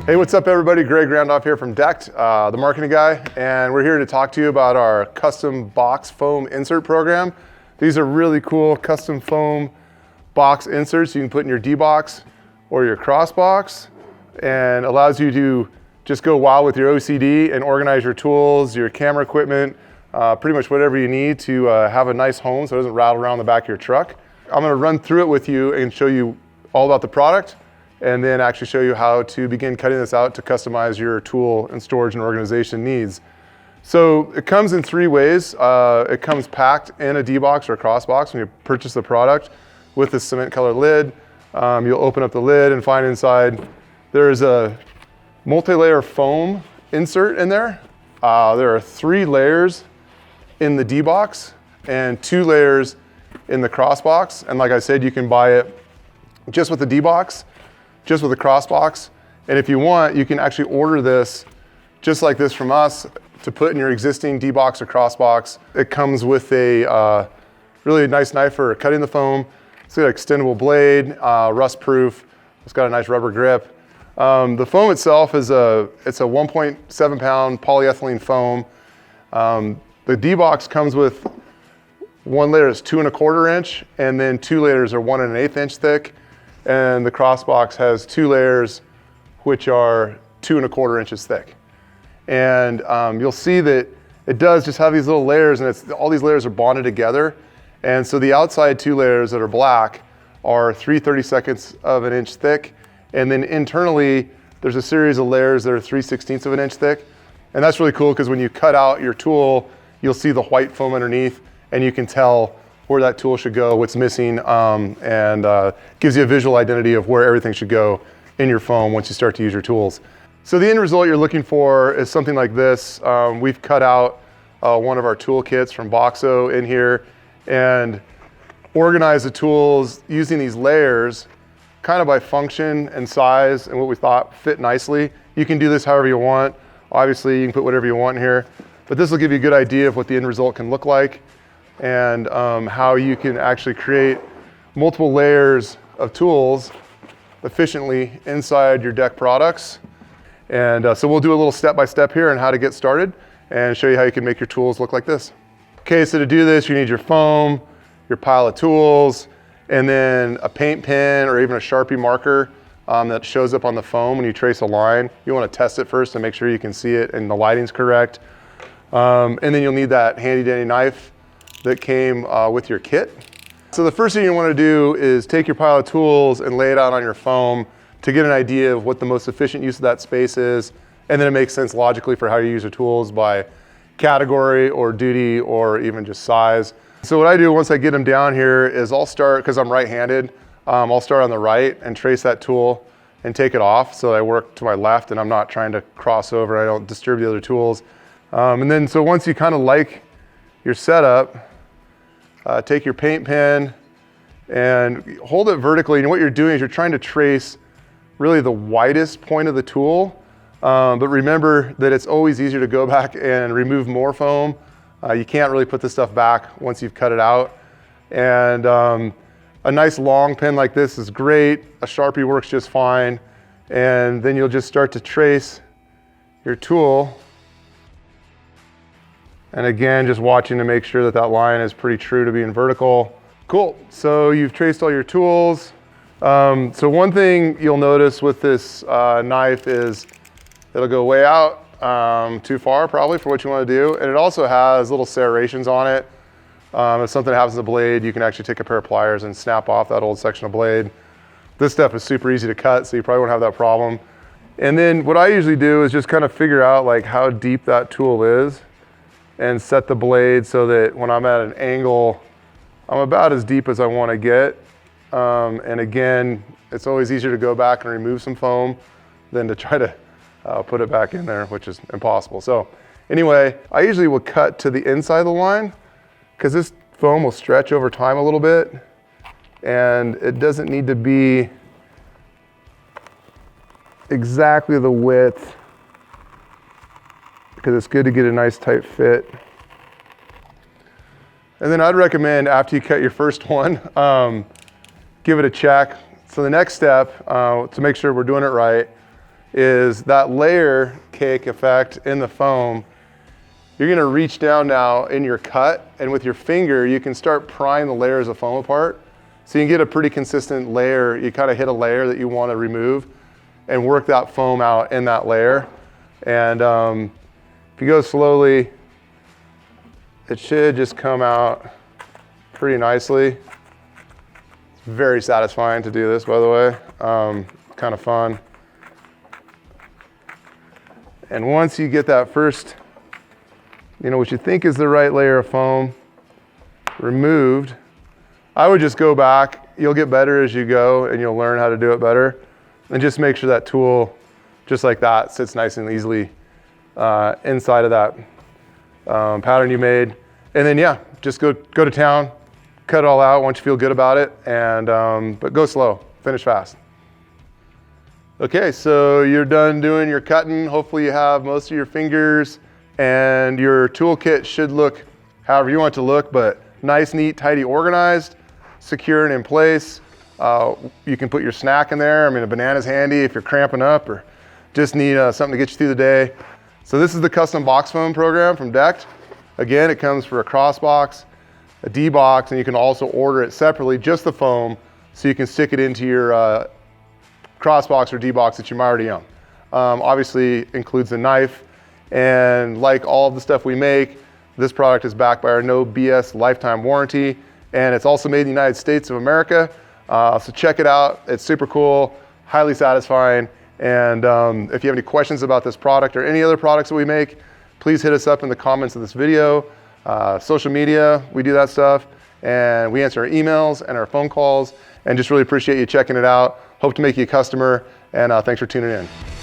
Hey, what's up everybody? Greg Randolph here from DECKED, the marketing guy, and we're here to talk to you about our custom box foam insert program. These are really cool custom foam box inserts you can put in your D-box or your cross box, and allows you to just go wild with your OCD and organize your tools, your camera equipment, pretty much whatever you need to have a nice home so it doesn't rattle around the back of your truck. I'm gonna run through it with you and show you all about the product, and then actually show you how to begin cutting this out to customize your tool and storage and organization needs. So it comes in three ways. It comes packed in a D-box or a cross box when you purchase the product with the cement colored lid. You'll open up the lid and find inside there's a multi-layer foam insert in there. There are 3 layers in the D-box and 2 layers in the cross box. And like I said, you can buy it just with the D-box, just with a cross box. And if you want, you can actually order this just like this from us to put in your existing D-box or cross box. It comes with a really nice knife for cutting the foam. It's got an extendable blade, rust proof. It's got a nice rubber grip. The foam itself is it's a 1.7 pound polyethylene foam. The D-box comes with 1 layer is 2 1/4 inch, and then 2 layers are 1 1/8 inch thick. And the cross box has 2 layers, which are 2 1/4 inches thick. And you'll see that it does just have these little layers, and all these layers are bonded together. And so the outside 2 layers that are black are 3/32 of an inch thick. And then internally, there's a series of layers that are 3/16 of an inch thick. And that's really cool because when you cut out your tool, you'll see the white foam underneath, and you can tell where that tool should go, what's missing, and gives you a visual identity of where everything should go in your foam once you start to use your tools. So the end result you're looking for is something like this. We've cut out one of our tool kits from Boxo in here and organized the tools using these layers kind of by function and size and what we thought fit nicely. You can do this however you want. Obviously, you can put whatever you want in here, but this will give you a good idea of what the end result can look like, and how you can actually create multiple layers of tools efficiently inside your DECKED products. And so we'll do a little step-by-step here on how to get started and show you how you can make your tools look like this. Okay, so to do this, you need your foam, your pile of tools, and then a paint pen or even a Sharpie marker that shows up on the foam when you trace a line. You want to test it first to make sure you can see it and the lighting's correct. And then you'll need that handy-dandy knife that came with your kit. So the first thing you want to do is take your pile of tools and lay it out on your foam to get an idea of what the most efficient use of that space is, and then it makes sense logically for how you use your tools by category or duty or even just size. So what I do once I get them down here is I'll start, because I'm right-handed, I'll start on the right and trace that tool and take it off so that I work to my left and I'm not trying to cross over, I don't disturb the other tools. And then so once you kind of like your setup, take your paint pen and hold it vertically. And what you're doing is you're trying to trace really the widest point of the tool. But remember that it's always easier to go back and remove more foam. You can't really put this stuff back once you've cut it out. And a nice long pen like this is great. A Sharpie works just fine. And then you'll just start to trace your tool. And again, just watching to make sure that that line is pretty true to being vertical. Cool, so you've traced all your tools. So one thing you'll notice with this knife is it'll go way out too far probably for what you want to do. And it also has little serrations on it. If something happens to the blade, you can actually take a pair of pliers and snap off that old section of blade. This stuff is super easy to cut, so you probably won't have that problem. And then what I usually do is just kind of figure out like how deep that tool is and set the blade so that when I'm at an angle, I'm about as deep as I want to get. And again, it's always easier to go back and remove some foam than to try to put it back in there, which is impossible. So anyway, I usually will cut to the inside of the line because this foam will stretch over time a little bit, and it doesn't need to be exactly the width because it's good to get a nice tight fit. And then I'd recommend after you cut your first one, give it a check. So the next step, to make sure we're doing it right, is that layer cake effect in the foam. You're gonna reach down now in your cut, and with your finger, you can start prying the layers of foam apart. So you can get a pretty consistent layer. You kind of hit a layer that you want to remove and work that foam out in that layer. And if you go slowly, it should just come out pretty nicely. It's very satisfying to do this, by the way. Kind of fun. And once you get that first, what you think is the right layer of foam removed, I would just go back. You'll get better as you go, and you'll learn how to do it better. And just make sure that tool, just like that, sits nice and easily inside of that pattern you made. And then, yeah, just go to town, cut it all out once you feel good about it, and but go slow, finish fast. Okay, so you're done doing your cutting. Hopefully you have most of your fingers, and your toolkit should look however you want it to look, but nice, neat, tidy, organized, secure and in place. You can put your snack in there. I mean, a banana's handy if you're cramping up or just need something to get you through the day. So this is the custom box foam program from DECKED. Again, it comes for a cross box, a D box, and you can also order it separately, just the foam, so you can stick it into your cross box or D box that you might already own. Obviously includes a knife, and like all of the stuff we make, this product is backed by our no BS lifetime warranty, and it's also made in the United States of America. So check it out. It's super cool, highly satisfying. And if you have any questions about this product or any other products that we make, please hit us up in the comments of this video. Social media, we do that stuff. And we answer our emails and our phone calls, and just really appreciate you checking it out. Hope to make you a customer, and thanks for tuning in.